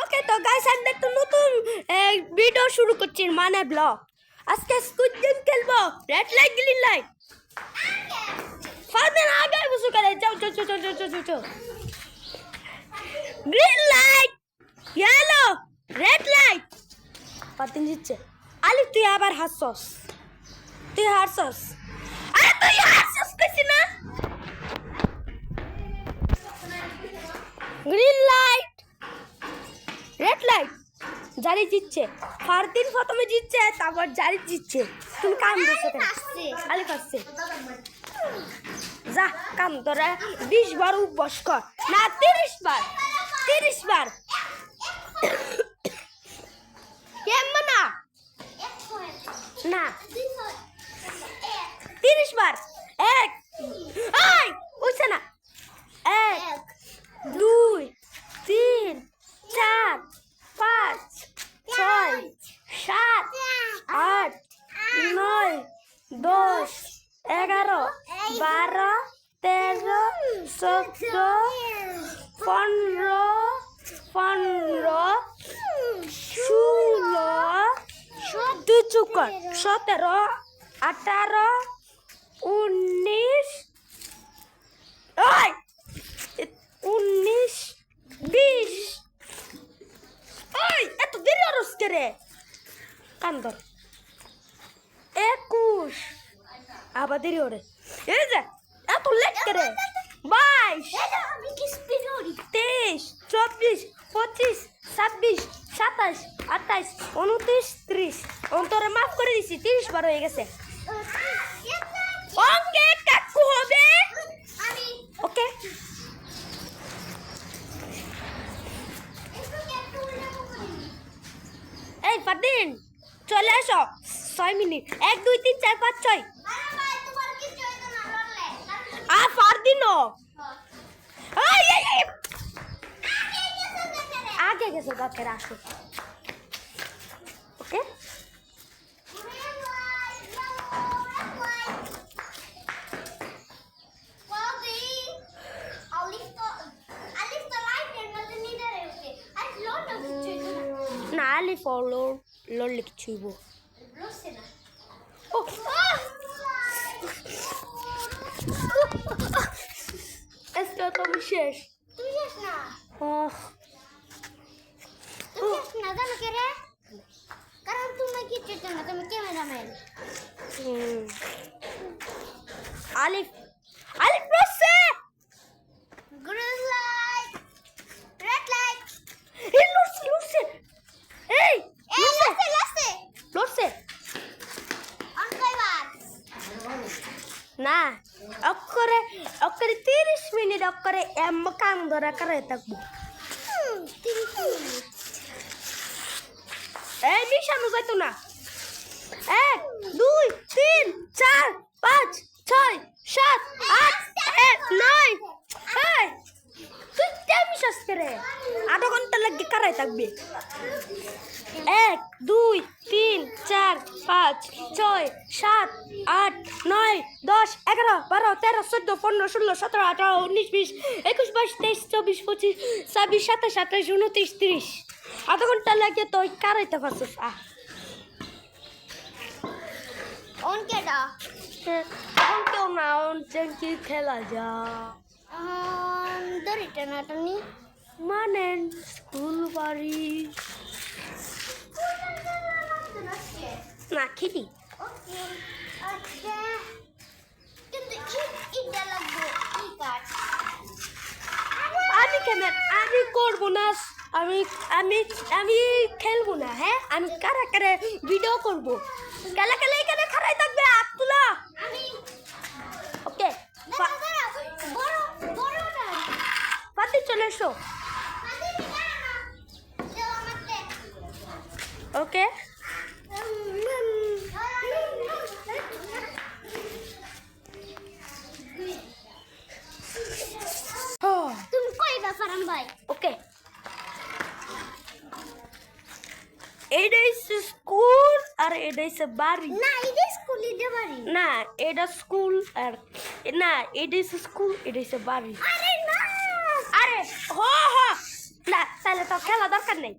ওকে তো গাইস আমরা একটা নতুন ভিডিও শুরু করছি মানে ব্লগ। আজকে স্কুইড গেম খেলবো। Red light green light. Fardin আগে বসে করে যাও যাও যাও যাও যাও যাও। Green light, yellow, red light. Fardin জিতছে। আলি তুই আবার হাসছস। তুই হাসছস। আরে তুই হাসছস কইছি না। Green light, red light. জারি জিতছে। ফারদিন প্রথমে জিতছে, তারপর জারি জিতছে। তুমি কাম দিছো কেন? আলি পাচ্ছে। যা কাম তোরা 20 বার উপবাস কর। না 30 বার। 30 বার। কেমন না? না 30 বার। এক আই উঠছে না। 1 2 3 4 5 6 7 8 9 10 11 12 13 14 15 16 17 18 19 19 20 এত দেরি আরস করে কান্দর 21 আবার দেরি ওরে এই যে এত লেট করে 22 23 24 25 26 27 28 29 30 অন্তরে মাফ করে দিছি 30 বার হয়ে গেছে। ওকে কাকু হবে ওকে এই ফারদিন চলে আসো 6 মিনিট 1 2 3 4 5 6 ফারদিনও আগে গেছে গাছের আসো ওকে না আলি ফলো লড়লে কিছুইব এসটা তো শেষ তুই যাস না জানো কে রে কারণ তুমি কিছু না তুমি ক্যামেরাম্যান আলিফ আলিফ বসে গ্রিন লাইট রেড লাইট এই লুসে এই লাসে লুসে অন কয়বার না অক্ষরে 30 মিনিট অক্ষরে এম কাম ধরা করে থাকবো 30 মিনিট এই মিশানো যাইতো না 1 2 3 4 5 6 7 8 9 এই তুই কেমন মিশাস করে আধা ঘন্টা লাগে কারাই থাকবে 1 2 3 4 5 6 7 8 9 10 11 12 13 14 15 16 17 18 19 20 21 22 23 24 25 26 27 28 29 30 আধা ঘন্টা লাগে তো কারাইতে পারছিস অন কেডা এখন কেউ না কি খেলা যা দড়িটা নাটানি মানে স্কুল বাড়ি না খেলি ওকে আচ্ছা কিন্তু ইটা লাগবে ই কাট আমি কেন আমি করবো না আমি আমি আমি খেলবো না হ্যাঁ আমি কারা কারা ভিডিও করবো খেলা খেলা এখানে খারাই থাকবে আব্দুল্লা আমি ওকে বড় বড় না পাতি চলে এসো ওকে তুমি কই ব্যাপার ভাই ওকে এটা হচ্ছে স্কুল আর এটা হচ্ছে বাড়ি না এটা স্কুল এটা বাড়ি না এটা স্কুল আর না এটা হচ্ছে স্কুল এটা হচ্ছে বাড়ি আরে না আরে হ হ না তাহলে তো খেলা দরকার নেই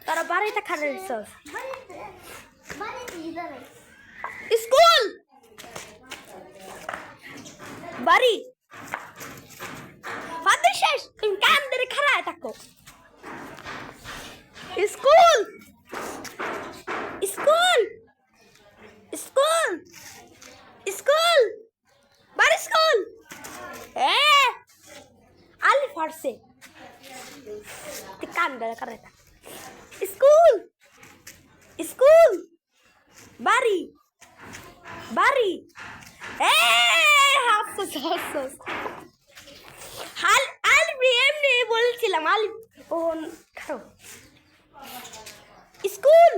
তোরা বাড়িতে খালি রিসোর্স স্কুল বাড়ি ফাদের শেষ তুমি কান ধরে খাড়ায় থাকো স্কুল স্কুল স্কুল স্কুল বাড়ি স্কুল আলি ফারসে কান ধরে খাড়ায় থাক স্কুল স্কুল বাড়ি বাড়ি হাফস হাফস আলিফ এমনি বলছিলাম আলিফ ও খাও স্কুল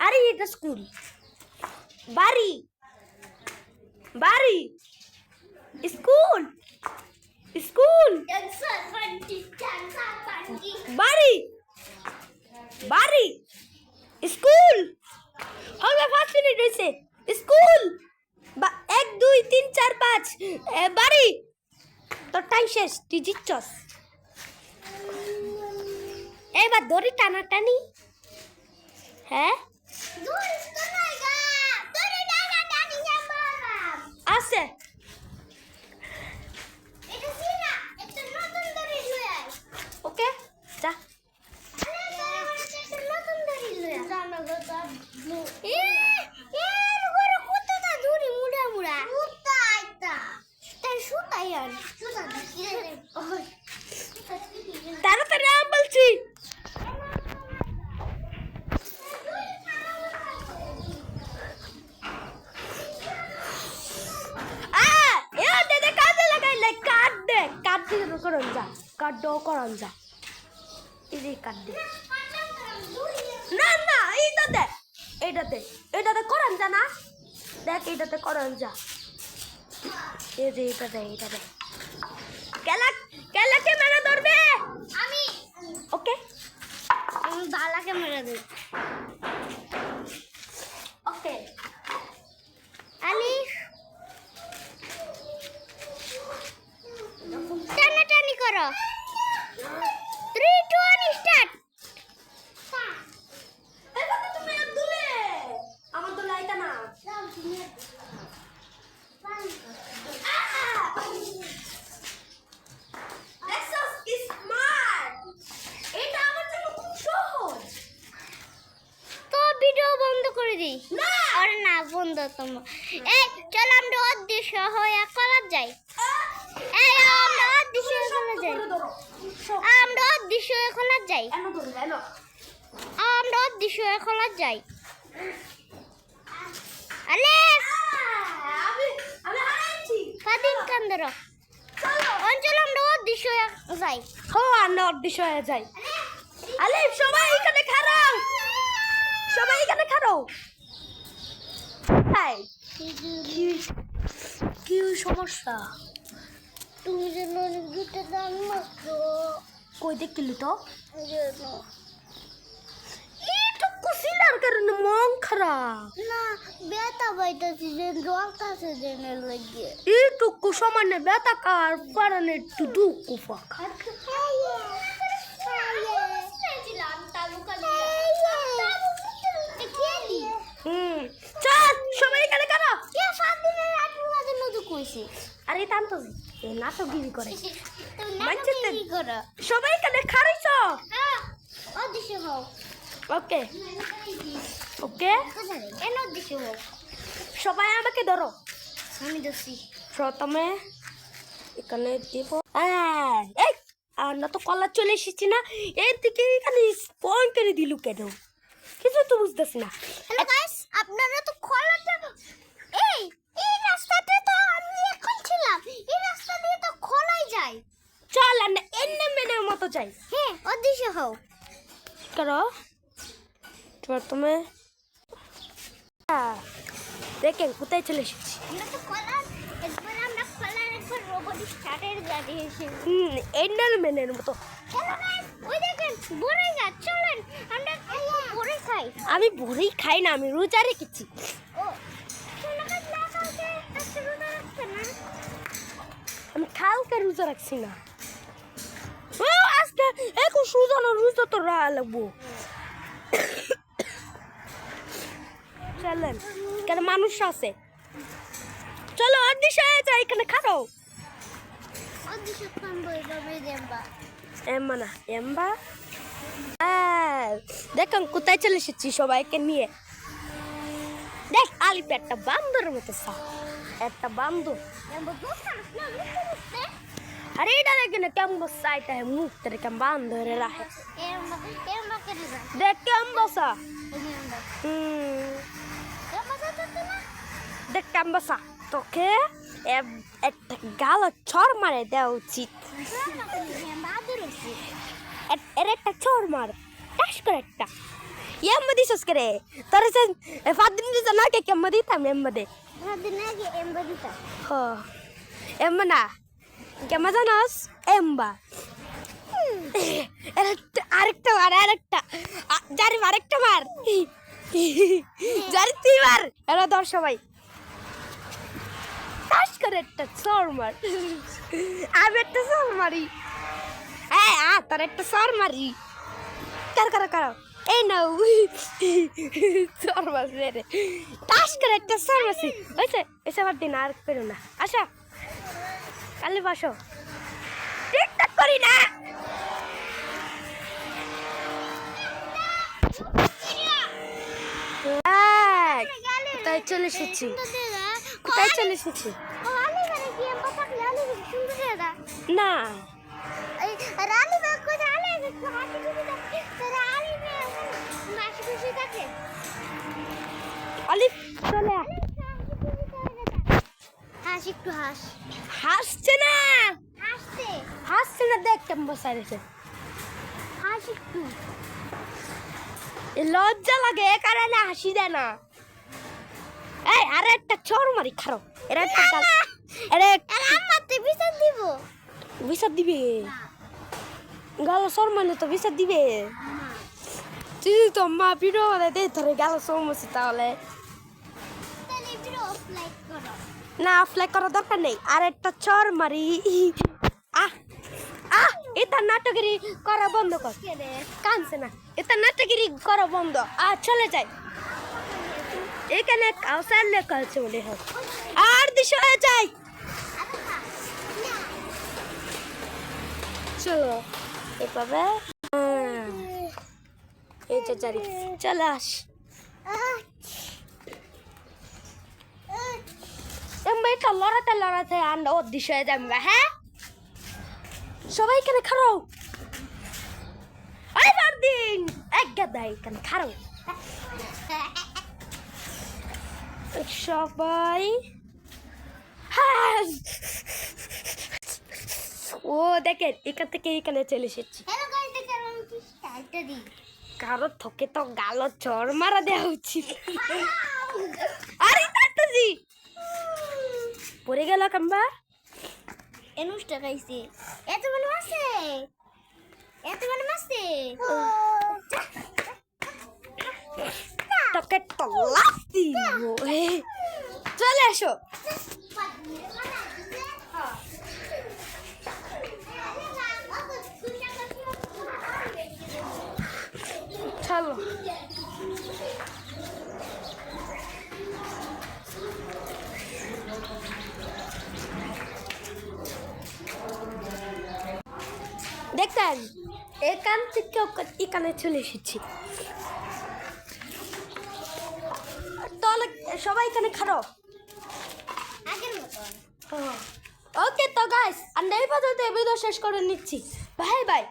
আরে এটা স্কুল বাড়ি বাড়ি স্কুল স্কুল বাড়ি বাড়ি স্কুল হবে 5 মিনিট হয়েছে স্কুল 1 2 3 4 5 বাড়ি তোর টাইম শেষ তুই জিতছস এবার দড়ি টানাটানি হ্যাঁ আছে ওকে যা তাড়াতাড়ি আম বলছি করন যা এই কাট দে না না এইটাতে করন যা না দেখ এইটাতে করন যা এই যে এইটাতে কেলা ক্যামেরা ধরবে আমি ওকে আমি বালা ক্যামেরা দেব ওকে আলিফ টানাটানি করো 3 2 1 স্টার্ট এবারে তুমি দুলে আমার তো লাইটা না এটা আমার জন্য খুব সহজ তো ভিডিও বন্ধ করে দিই না আরে না বন্ধ তোমার এই চল আমরা অদৃশ্য হয়ে কলা যাই এই আমরা অদৃশ্য হয়ে কলা যাই আমরা অদৃশ্য হয়ে কলা যাই আমরা অদৃশ্য হয়ে কলা যাই আলিফ আমি হারাইছি ফাদিন কান্দর চলো অঞ্চল আমরা অদৃশ্য হয়ে যাই হো আমরা অদৃশ্য হয়ে যাই আলিফ সবাই এখানে খাড়াও এই কি সমস্যা তুমি যে নদীর দুটো দাম মাত্র কই দেখলি তো জন্য এইটুকু সিলার কারণে মন খারাপ না বেতা বাইতাছি যে রক্তাছে জেনে লাগে এইটুকু সামান্য ব্যথা কার কারণে একটু দুঃখ ফাঁকা চল সবাই এখানে কারো আরে টানতো নাটকগিরি করে সবাই এখানে খারাইছ ওকে ওকে সবাই আমাকে ধরো আমি দোষী প্রথমে এখানে দিব এই আমরা তো কলা চলে এসেছি না এর দিকে এখানে পয়েন্ট করে দিল কেন কিছু তো বুঝতেছি না হ্যালো গাইস আপনারা তো খোলাটা এই রাস্তাতে তো আমি এখন ছিলাম এই রাস্তা দিয়ে তো খোলাই যায় চল আমরা এন্নে মেনের মতো যাই হ্যাঁ অদৃশ্য হও করো প্রথমে দেখেন কোথায় চলে এসেছি আমরা তো খোলার একবার রোবট স্টার্টের গাড়ি এসেছি এন্ডাল মেনের মতো হ্যালো গাইস ওই দেখেন বড়ই গাছ চলেন আমরা বড়ই খাই আমি বড়ই খাই না আমি রোজা রেখেছি ও চলো গাছ না কালকে আজকে রোজা রাখছে না আমি কালকে রোজা রাখছি না ও আস্তে রুজা তো লাগবো। চলেন, এখানে মানুষ আছে। চলো অদৃশ্য হয়ে যায়, এখানে খাও। এম্বা না, এম্বা। দেখুন কোথায় চলে এসেছি সবাইকে নিয়ে। দেখ আলিপ একটা বান্দরের মতো একটা বান্দর। अरे इधर लेकिन क्या बसा आता है मुंह तेरे क्या बांध रहा है देख क्या बसा देख क्या बसा तो के एक गालो छोड़ मारे दे उचित एक छोड़ मार टैश कर एक ये मदी सोच करे तेरे से फादिन जी जना के क्या मदी था मैं मदे फादिन ना के एम मदी था हाँ एम ना क्या मजा नास एम्बा আরেকটা জারি আরেকটা মার জারি তুই মার এরা ধর সবাই টাস করে একটা সর মার আমি একটা সর মারি তোর একটা সর মারি কার এই নাও সর মারছি রে টাস করে একটা সর মারছি ওইসে এসে আবার দিন আর করো না আশা কালি বাসো টিকটক করি না কোথায় চলে এসেছি না আলিফ চলে একটু হাসছে না দেখ কেমন বসা রয়েছে একটু লজ্জা লাগে এ কারণে হাসি দেয় না এই আরে একটা চোর মারি খারো এর একটা বিচার দিবে গাল চোর মানে তো বিচার দিবে তুই তো মা ভিডিও দে ধরে গাল চোর মারছি তাহলে না ফ্ল্যাগ করার দরকার নেই আর একটা চোর মারি এটা নাটকেরি করা বন্ধ কর কানছে না এটা নাটকেরি করা বন্ধ চলে যাই এখানে কাউসার লেখা আছে মনে হয় আর দিশা হয়ে যাই চলো এভাবে এই যে জারি চলে আস এটা লড়াতে আন্ডা অদৃশ্য হয়ে যাবে হ্যাঁ সবাই এখানে খারাও দিন এক গাদা এখানে খারাও সবাই ও দেখেন এখান থেকে এখানে চলে এসেছি কারো থকে তো গালো চড় মারা দেওয়া উচিত আরে তাড়াতাড়ি পড়ে গেল কাম্বা এনুসটা খাইছে এত মনে আছে তোকে তো লাফতি চলে এসো চলো দেখেন এখান থেকে এখানে চলে এসেছি তাহলে সবাই এখানে খারো ওকে তো গাইস আমরা এই পর্যন্ত ভিডিও শেষ করে নিচ্ছি বাই বাই